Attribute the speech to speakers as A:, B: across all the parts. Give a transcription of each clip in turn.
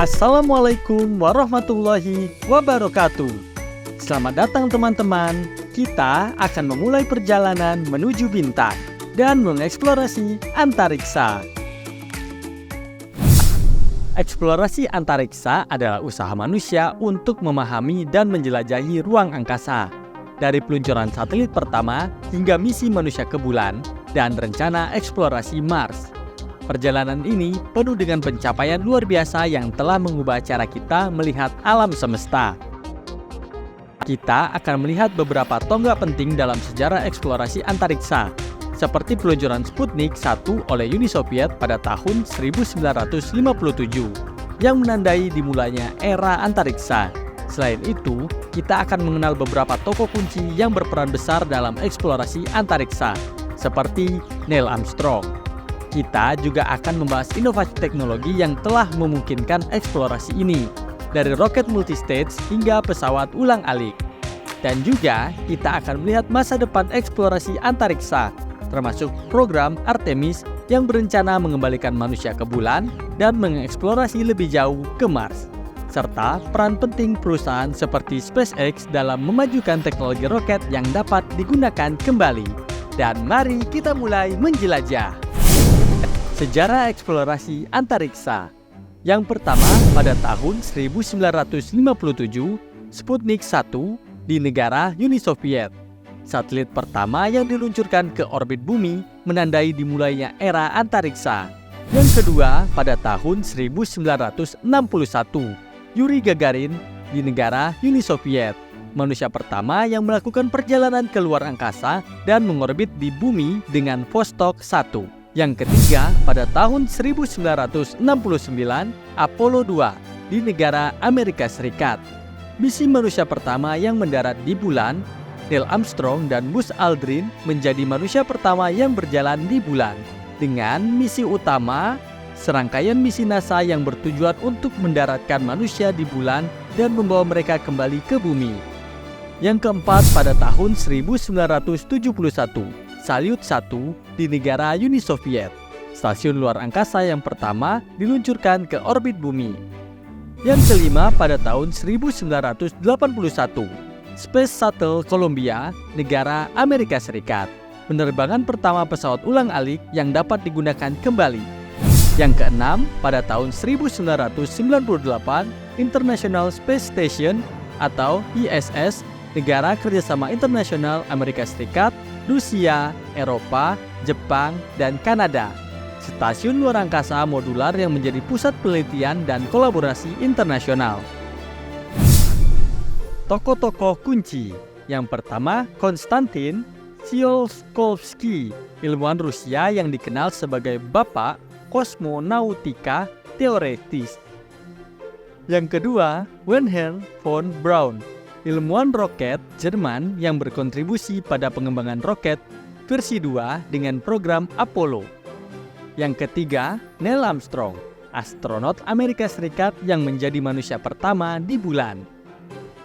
A: Assalamualaikum warahmatullahi wabarakatuh. Selamat datang teman-teman. Kita akan memulai perjalanan menuju bintang dan mengeksplorasi antariksa. Eksplorasi antariksa adalah usaha manusia untuk memahami dan menjelajahi ruang angkasa. Dari peluncuran satelit pertama hingga misi manusia ke bulan dan rencana eksplorasi Mars. Perjalanan ini penuh dengan pencapaian luar biasa yang telah mengubah cara kita melihat alam semesta. Kita akan melihat beberapa tonggak penting dalam sejarah eksplorasi antariksa, seperti peluncuran Sputnik 1 oleh Uni Soviet pada tahun 1957, yang menandai dimulainya era antariksa. Selain itu, kita akan mengenal beberapa tokoh kunci yang berperan besar dalam eksplorasi antariksa, seperti Neil Armstrong. Kita juga akan membahas inovasi teknologi yang telah memungkinkan eksplorasi ini, dari roket multistage hingga pesawat ulang-alik. Dan juga kita akan melihat masa depan eksplorasi antariksa, termasuk program Artemis yang berencana mengembalikan manusia ke bulan dan mengeksplorasi lebih jauh ke Mars, serta peran penting perusahaan seperti SpaceX dalam memajukan teknologi roket yang dapat digunakan kembali. Dan mari kita mulai menjelajah. Sejarah eksplorasi antariksa. Yang pertama, pada tahun 1957, Sputnik 1 di negara Uni Soviet. Satelit pertama yang diluncurkan ke orbit bumi menandai dimulainya era antariksa. Yang kedua, pada tahun 1961, Yuri Gagarin di negara Uni Soviet. Manusia pertama yang melakukan perjalanan ke luar angkasa dan mengorbit di bumi dengan Vostok 1. Yang ketiga, pada tahun 1969, Apollo 2 di negara Amerika Serikat. Misi manusia pertama yang mendarat di bulan, Neil Armstrong dan Buzz Aldrin menjadi manusia pertama yang berjalan di bulan. Dengan misi utama, serangkaian misi NASA yang bertujuan untuk mendaratkan manusia di bulan dan membawa mereka kembali ke bumi. Yang keempat, pada tahun 1971, Salyut 1 di negara Uni Soviet. Stasiun luar angkasa yang pertama diluncurkan ke orbit bumi. Yang kelima, pada tahun 1981, Space Shuttle Columbia, negara Amerika Serikat. Penerbangan pertama pesawat ulang-alik yang dapat digunakan kembali. Yang keenam, pada tahun 1998, International Space Station atau ISS, negara kerjasama internasional Amerika Serikat, Rusia, Eropa, Jepang, dan Kanada. Stasiun luar angkasa modular yang menjadi pusat penelitian dan kolaborasi internasional. Tokoh-tokoh kunci. Yang pertama, Konstantin Tsiolkovsky, ilmuwan Rusia yang dikenal sebagai Bapak Kosmonautika Teoretis. Yang kedua, Wilhelm von Braun, ilmuwan roket Jerman yang berkontribusi pada pengembangan roket versi 2 dengan program Apollo. Yang ketiga, Neil Armstrong, astronot Amerika Serikat yang menjadi manusia pertama di bulan.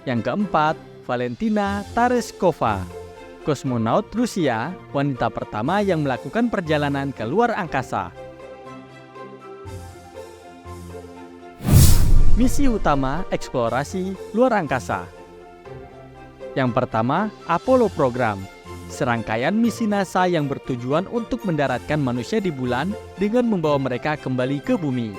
A: Yang keempat, Valentina Tereshkova, kosmonaut Rusia, wanita pertama yang melakukan perjalanan ke luar angkasa. Misi utama eksplorasi luar angkasa. Yang pertama, Apollo Program, serangkaian misi NASA yang bertujuan untuk mendaratkan manusia di bulan dengan membawa mereka kembali ke bumi.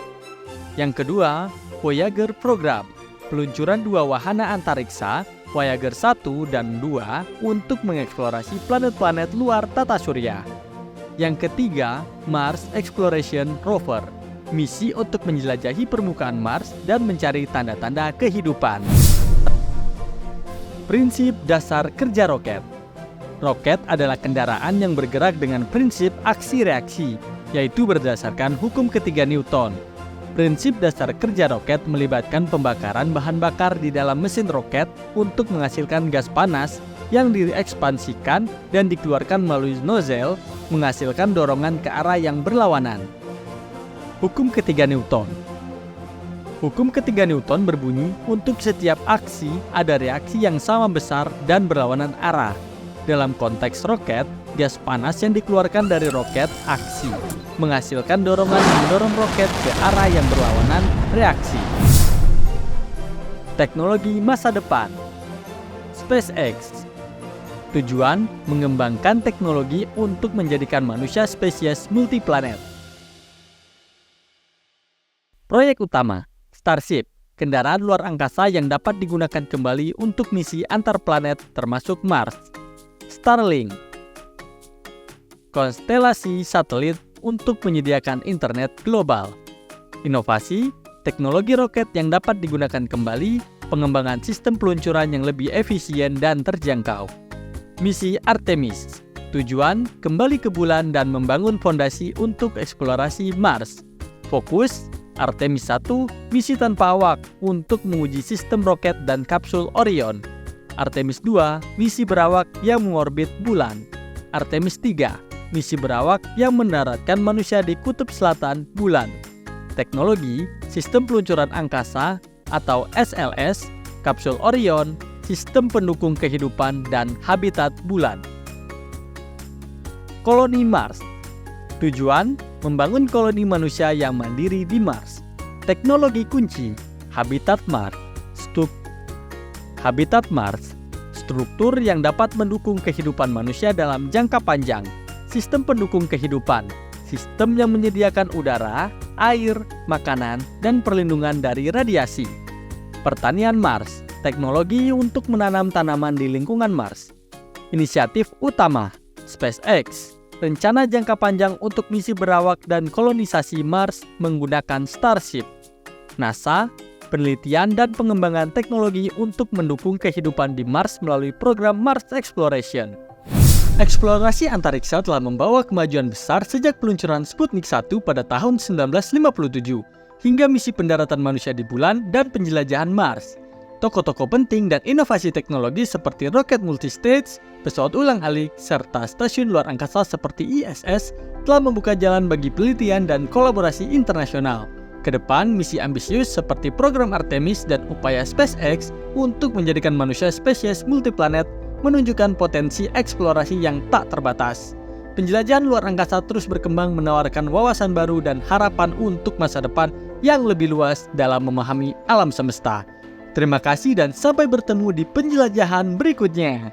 A: Yang kedua, Voyager Program, peluncuran dua wahana antariksa, Voyager 1 dan 2 untuk mengeksplorasi planet-planet luar tata surya. Yang ketiga, Mars Exploration Rover, misi untuk menjelajahi permukaan Mars dan mencari tanda-tanda kehidupan. Prinsip dasar kerja roket. Roket adalah kendaraan yang bergerak dengan prinsip aksi-reaksi, yaitu berdasarkan hukum ketiga Newton. Prinsip dasar kerja roket melibatkan pembakaran bahan bakar di dalam mesin roket untuk menghasilkan gas panas yang diekspansikan dan dikeluarkan melalui nozzle, menghasilkan dorongan ke arah yang berlawanan. Hukum ketiga Newton. Hukum ketiga Newton berbunyi, untuk setiap aksi ada reaksi yang sama besar dan berlawanan arah. Dalam konteks roket, gas panas yang dikeluarkan dari roket aksi, menghasilkan dorongan yang mendorong roket ke arah yang berlawanan reaksi. Teknologi masa depan. SpaceX. Tujuan mengembangkan teknologi untuk menjadikan manusia spesies multiplanet. Proyek utama, Starship, kendaraan luar angkasa yang dapat digunakan kembali untuk misi antar planet termasuk Mars. Starlink, konstelasi satelit untuk menyediakan internet global. Inovasi, teknologi roket yang dapat digunakan kembali, pengembangan sistem peluncuran yang lebih efisien dan terjangkau. Misi Artemis, tujuan kembali ke bulan dan membangun fondasi untuk eksplorasi Mars. Fokus, Artemis 1, misi tanpa awak untuk menguji sistem roket dan kapsul Orion. Artemis 2, misi berawak yang mengorbit bulan. Artemis 3, misi berawak yang mendaratkan manusia di kutub selatan bulan. Teknologi, sistem peluncuran angkasa atau SLS, kapsul Orion, sistem pendukung kehidupan dan habitat bulan. Koloni Mars. Tujuan, membangun koloni manusia yang mandiri di Mars. Teknologi kunci, habitat Mars. Habitat Mars, struktur yang dapat mendukung kehidupan manusia dalam jangka panjang. Sistem pendukung kehidupan, sistem yang menyediakan udara, air, makanan, dan perlindungan dari radiasi. Pertanian Mars, teknologi untuk menanam tanaman di lingkungan Mars. Inisiatif utama, SpaceX, rencana jangka panjang untuk misi berawak dan kolonisasi Mars menggunakan Starship. NASA, penelitian dan pengembangan teknologi untuk mendukung kehidupan di Mars melalui program Mars Exploration. Eksplorasi antariksa telah membawa kemajuan besar sejak peluncuran Sputnik 1 pada tahun 1957 hingga misi pendaratan manusia di bulan dan penjelajahan Mars. Tokoh-tokoh penting dan inovasi teknologi seperti roket multistage, pesawat ulang-alik, serta stasiun luar angkasa seperti ISS telah membuka jalan bagi penelitian dan kolaborasi internasional. Kedepan, misi ambisius seperti program Artemis dan upaya SpaceX untuk menjadikan manusia spesies multiplanet menunjukkan potensi eksplorasi yang tak terbatas. Penjelajahan luar angkasa terus berkembang menawarkan wawasan baru dan harapan untuk masa depan yang lebih luas dalam memahami alam semesta. Terima kasih dan sampai bertemu di penjelajahan berikutnya.